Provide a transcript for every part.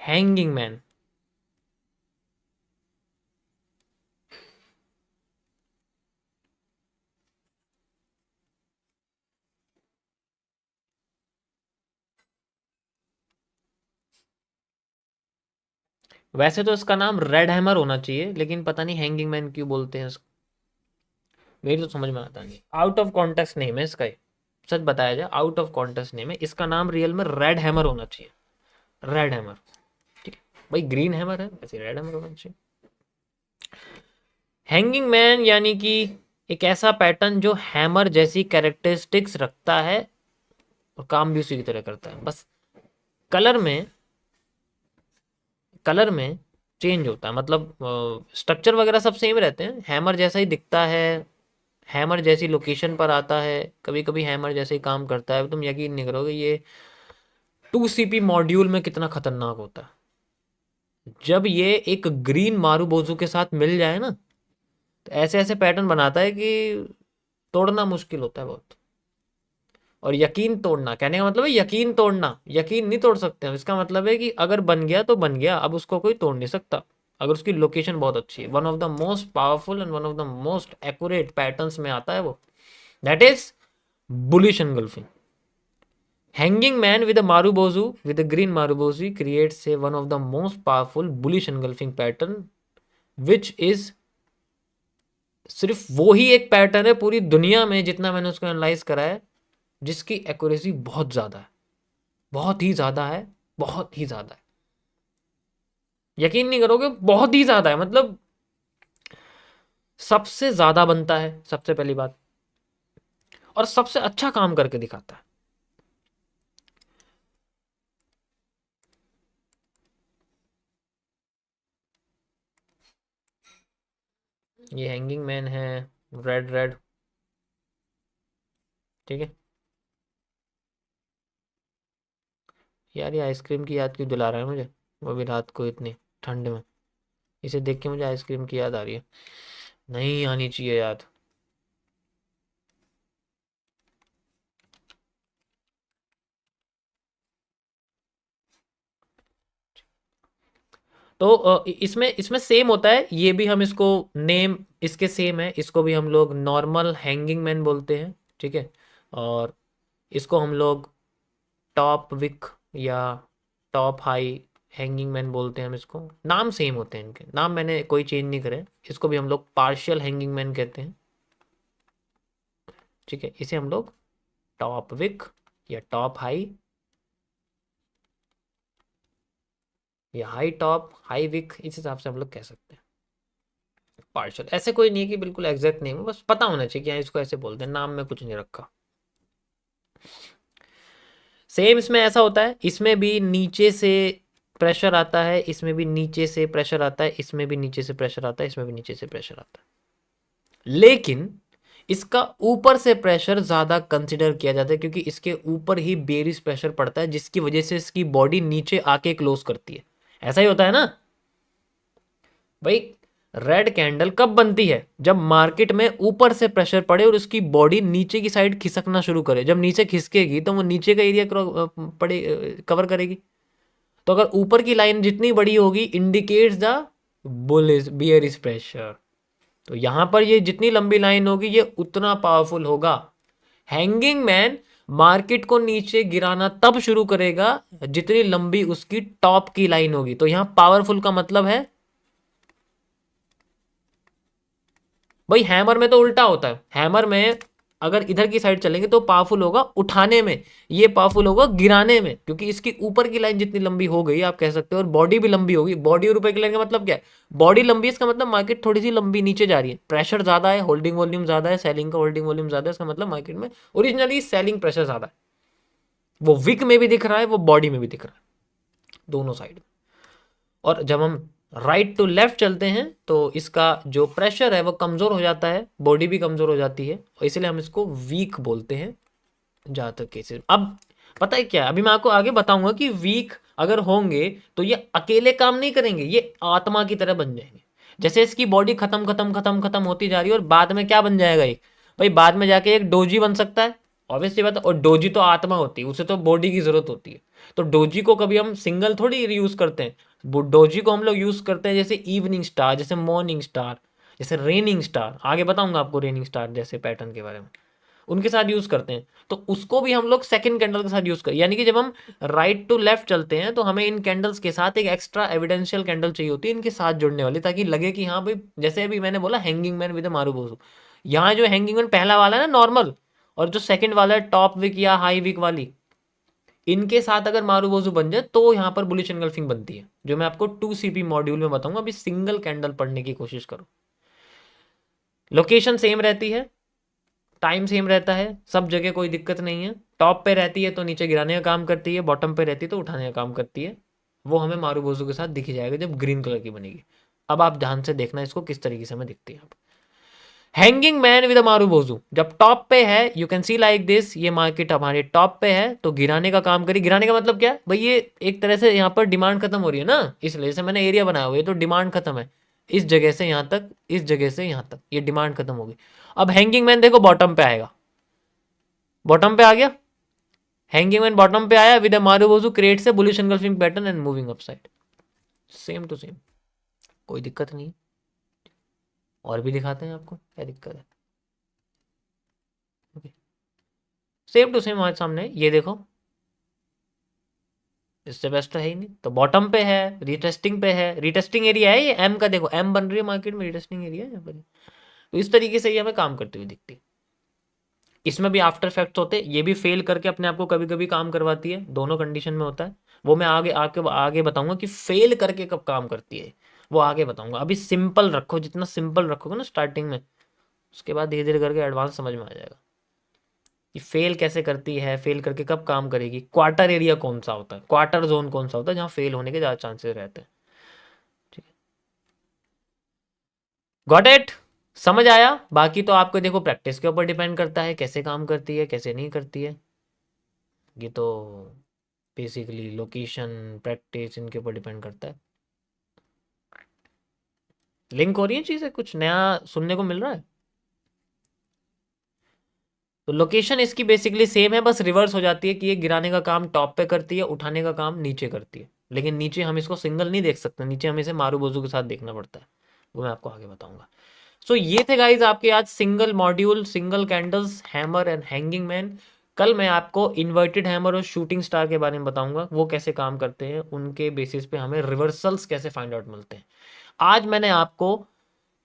Hanging man. वैसे तो इसका नाम रेड हैमर होना चाहिए, लेकिन पता नहीं हैंगिंग मैन क्यों बोलते हैं इसको, मेरी तो समझ में आता नहीं। आउट ऑफ कॉन्टेक्स्ट नेम है इसका, सच बताया जाए आउट ऑफ कॉन्टेक्स्ट नेम है इसका, नाम रियल में रेड हैमर होना चाहिए, रेड हैमर। ठीक है भाई, ग्रीन हैमर है वैसे रेड हैमर होना चाहिए। हैंगिंग मैन यानी कि एक ऐसा पैटर्न जो हैमर जैसी कैरेक्टरिस्टिक्स रखता है और काम भी उसी की तरह करता है, बस कलर में, कलर में चेंज होता है, मतलब स्ट्रक्चर वगैरह सब सेम रहते हैं, हैमर जैसा ही दिखता है, हैमर जैसी लोकेशन पर आता है, कभी कभी हैमर जैसे ही काम करता है। तुम यकीन नहीं करोगे ये 2 CP मॉड्यूल में कितना खतरनाक होता है। जब ये एक ग्रीन मारूबोजू के साथ मिल जाए ना, तो ऐसे ऐसे पैटर्न बनाता है कि तोड़ना मुश्किल होता है बहुत। और यकीन तोड़ना कहने का मतलब है यकीन तोड़ना, यकीन नहीं तोड़ सकते हम, इसका मतलब है कि अगर बन गया तो बन गया, अब उसको कोई तोड़ नहीं सकता अगर उसकी लोकेशन बहुत अच्छी है। One of the most powerful and one of the most accurate patterns में आता है वो, that is bullish engulfing. Hanging man with a marubozu, with a green marubozu, creates a one of the most powerful bullish engulfing pattern, which is सिर्फ वो ही एक pattern है पूरी दुनिया में जितना मैंने उसको एनालाइज करा है जिसकी एक्यूरेसी बहुत ज्यादा है, बहुत ही ज्यादा है, बहुत ही ज्यादा है। यकीन नहीं करोगे, बहुत ही ज्यादा है, मतलब सबसे ज्यादा बनता है सबसे पहली बात, और सबसे अच्छा काम करके दिखाता है। ये हैंगिंग मैन है, रेड रेड, ठीक है। यार ये आइसक्रीम की याद क्यों दिला रहा है मुझे, वो भी रात को इतनी ठंड में, इसे देख के मुझे आइसक्रीम की याद आ रही है, नहीं आनी चाहिए याद। तो इसमें इसमें सेम होता है, ये भी हम इसको नेम इसके सेम है, इसको भी हम लोग नॉर्मल हैंगिंग मैन बोलते हैं, ठीक है। और इसको हम लोग टॉप विक या टॉप हाई हैंगिंग मैन बोलते हैं, हम इसको, नाम सेम होते हैं इनके, नाम मैंने कोई चेंज नहीं करे। इसको भी हम लोग पार्शियल हैंगिंग मैन कहते हैं, ठीक है। इसे हम लोग टॉप विक या टॉप हाई या हाई टॉप हाई विक, इस हिसाब से हम लोग कह सकते हैं। पार्शियल ऐसे कोई नहीं है कि बिल्कुल एग्जैक्ट नेम है, बस पता होना चाहिए कि हाँ इसको ऐसे बोलते हैं, नाम में कुछ नहीं रखा। सेम इसमें ऐसा होता है, इसमें भी नीचे से प्रेशर आता है, इसमें भी नीचे से प्रेशर आता है, इसमें भी नीचे से प्रेशर आता है, इसमें भी नीचे से प्रेशर आता है, लेकिन इसका ऊपर से प्रेशर ज्यादा कंसिडर किया जाता है क्योंकि इसके ऊपर ही बेरिस प्रेशर पड़ता है जिसकी वजह से इसकी बॉडी नीचे आके क्लोज करती है। ऐसा ही होता है ना भाई। रेड कैंडल कब बनती है, जब मार्केट में ऊपर से प्रेशर पड़े और उसकी बॉडी नीचे की साइड खिसकना शुरू करे, जब नीचे खिसकेगी तो वो नीचे का एरिया पड़े कवर करेगी। तो अगर ऊपर की लाइन जितनी बड़ी होगी indicates the bullish bearish pressure, तो यहां पर ये जितनी लंबी लाइन होगी ये उतना पावरफुल होगा। हैंगिंग मैन मार्केट को नीचे गिराना तब शुरू करेगा जितनी लंबी उसकी टॉप की लाइन होगी। तो यहां पावरफुल का मतलब है भाई, हैमर में तो उल्टा होता है, हैमर में अगर इधर की साइड चलेंगे तो पावरफुल होगा उठाने में, ये पावरफुल होगा गिराने में, क्योंकि इसकी ऊपर की लाइन जितनी लंबी हो गई आप कह सकते हो, और बॉडी भी लंबी होगी। बॉडी और ऊपर की लाइन का मतलब क्या है, बॉडी लंबी है इसका मतलब मार्केट थोड़ी सी लंबी नीचे जा रही है, प्रेशर ज्यादा है, होल्डिंग वॉल्यूम ज्यादा है, सेलिंग का होल्डिंग वॉल्यूम ज्यादा है, इसका मतलब मार्केट में ओरिजिनली सेलिंग प्रेशर ज्यादा है। वो विक में भी दिख रहा है, वो बॉडी में भी दिख रहा है, दोनों साइड। और जब हम राइट टू लेफ्ट चलते हैं तो इसका जो प्रेशर है वो कमज़ोर हो जाता है, बॉडी भी कमज़ोर हो जाती है, और इसलिए हम इसको वीक बोलते हैं ज़्यादातर केसेस। अब पता है क्या, अभी मैं आपको आगे बताऊंगा कि वीक अगर होंगे तो ये अकेले काम नहीं करेंगे, ये आत्मा की तरह बन जाएंगे। जैसे इसकी बॉडी खत्म खत्म खत्म खत्म होती जा रही है और बाद में क्या बन जाएगा एक, भाई बाद में जाके एक डोजी बन सकता है ऑब्वियसली बात है। और डोजी तो आत्मा होती है, उसे तो बॉडी की जरूरत होती है। तो डोजी को कभी हम सिंगल थोड़ी यूज करते हैं, डोजी को हम लोग यूज करते हैं जैसे इवनिंग स्टार, जैसे मॉर्निंग स्टार, जैसे रेनिंग स्टार। आगे बताऊंगा आपको रेनिंग स्टार जैसे पैटर्न के बारे में, उनके साथ यूज करते हैं। तो उसको भी हम लोग सेकंड कैंडल के साथ यूज कर, यानी कि जब हम राइट टू लेफ्ट चलते हैं तो हमें इन कैंडल्स के साथ एक एक्स्ट्रा एविडेंशियल कैंडल चाहिए होती है इनके साथ जुड़ने वाली, ताकि लगे कि हाँ भाई, जैसे अभी मैंने बोला हैंगिंग मैन विद मारूबोजू, यहाँ जो हैंगिंग मैन पहला वाला है ना नॉर्मल, और जो सेकंड वाला है टॉप विक या हाई विक वाली, इनके साथ अगर मारूबोजू बन जाए तो यहाँ पर बुलिश एनगल्फिंग बनती है, जो मैं आपको 2CP मॉड्यूल में बताऊंगा। अभी सिंगल कैंडल पढ़ने की कोशिश करो। लोकेशन सेम रहती है, टाइम सेम रहता है, सब जगह कोई दिक्कत नहीं है। टॉप पे रहती है तो नीचे गिराने का काम करती है, बॉटम पे रहती है तो उठाने का काम करती है। वो हमें मारूबोजू के साथ दिख जाएगा जब ग्रीन कलर की बनेगी। अब आप ध्यान से देखना इसको किस तरीके से हमें दिखती है। आप हैंगिंग मैन विद मारूबोजू जब टॉप पे है, you can see like this, ये मार्केट हमारे टॉप पे है तो गिराने का काम करी। गिराने का मतलब क्या है भाई, ये एक तरह से यहाँ पर डिमांड खत्म हो रही है ना, इसलिए से मैंने एरिया बनाया हुआ है, तो डिमांड खत्म है। इस जगह से यहाँ तक, इस जगह से यहाँ तक, ये डिमांड खत्म होगी। अब हैंगिंग मैन देखो बॉटम पे आएगा, बॉटम पे आ गया, हैंगिंग मैन बॉटम पे आया with Marubozu creates a bullish engulfing pattern and moving upside, same to same, कोई दिक्कत नहीं है। और भी दिखाते हैं आपको क्या दिक्कत है। ओके, सेम टू सेम हमारे सामने ये देखो, इससे बेस्ट तो है ही नहीं। तो बॉटम पे है, रीटेस्टिंग पे है, रीटेस्टिंग एरिया है ये एम का, देखो एम बन रही है मार्केट में, रीटेस्टिंग एरिया है यहाँ पर। तो इस तरीके से ये हमें काम करती हुई दिखती है। इसमें भी आफ्टर इफेक्ट्स होते हैं, ये भी फेल करके अपने आप को कभी कभी काम करवाती है, दोनों कंडीशन में होता है। वो मैं आगे बताऊंगा कि फेल करके कब काम करती है, वो आगे बताऊंगा। अभी सिंपल रखो, जितना सिंपल रखोगे ना स्टार्टिंग में, उसके बाद धीरे धीरे करके एडवांस समझ में आ जाएगा कि फेल कैसे करती है, फेल करके कब काम करेगी, क्वार्टर एरिया कौन सा होता है, क्वार्टर जोन कौन सा होता है जहाँ फेल होने के ज़्यादा चांसेस रहते हैं। ठीक है, गॉट इट, समझ आया। बाकी तो आपको देखो प्रैक्टिस के ऊपर डिपेंड करता है कैसे काम करती है कैसे नहीं करती है। ये तो बेसिकली लोकेशन, प्रैक्टिस, इनके ऊपर डिपेंड करता है। लिंक हो रही है चीज़ें, कुछ नया सुनने को मिल रहा है। तो लोकेशन इसकी बेसिकली सेम है, बस रिवर्स हो जाती है कि ये गिराने का काम टॉप पे करती है, उठाने का काम नीचे करती है। लेकिन नीचे हम इसको सिंगल नहीं देख सकते, नीचे हमें इसे मारूबोजू के साथ देखना पड़ता है, वो मैं आपको आगे बताऊंगा। सो ये थे गाइज आपके आज single module, single candles, hammer and hanging man. कल मैं आपको इन्वर्टेड हैमर और शूटिंग स्टार के बारे में बताऊंगा, वो कैसे काम करते हैं, उनके बेसिस पे हमें रिवर्सल्स कैसे फाइंड आउट मिलते हैं। आज मैंने आपको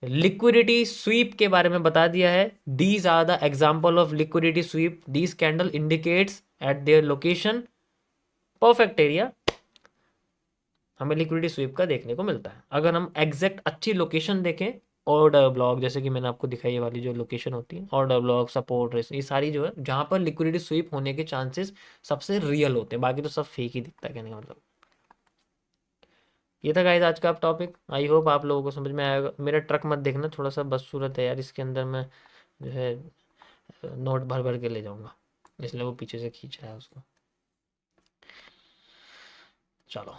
लिक्विडिटी स्वीप के बारे में बता दिया है। These are the example of liquidity sweep, these candle indicates at their location perfect area, हमें लिक्विडिटी स्वीप का देखने को मिलता है। अगर हम एग्जैक्ट अच्छी लोकेशन देखें, ऑर्डर ब्लॉक, जैसे कि मैंने आपको दिखाई ये वाली जो लोकेशन होती है, ऑर्डर ब्लॉक, सपोर्ट, ये सारी जो है जहां पर लिक्विडिटी स्वीप होने के चांसेस सबसे रियल होते हैं, बाकी तो सब फेक ही दिखता है कहने का मतलब। ये था गाइस आज का आप टॉपिक, आई होप आप लोगों को समझ में आएगा। मेरा ट्रक मत देखना, थोड़ा सा बदसूरत है यार, इसके अंदर मैं जो है नोट भर भर के ले जाऊंगा, इसलिए वो पीछे से खींच रहा है उसको। चलो।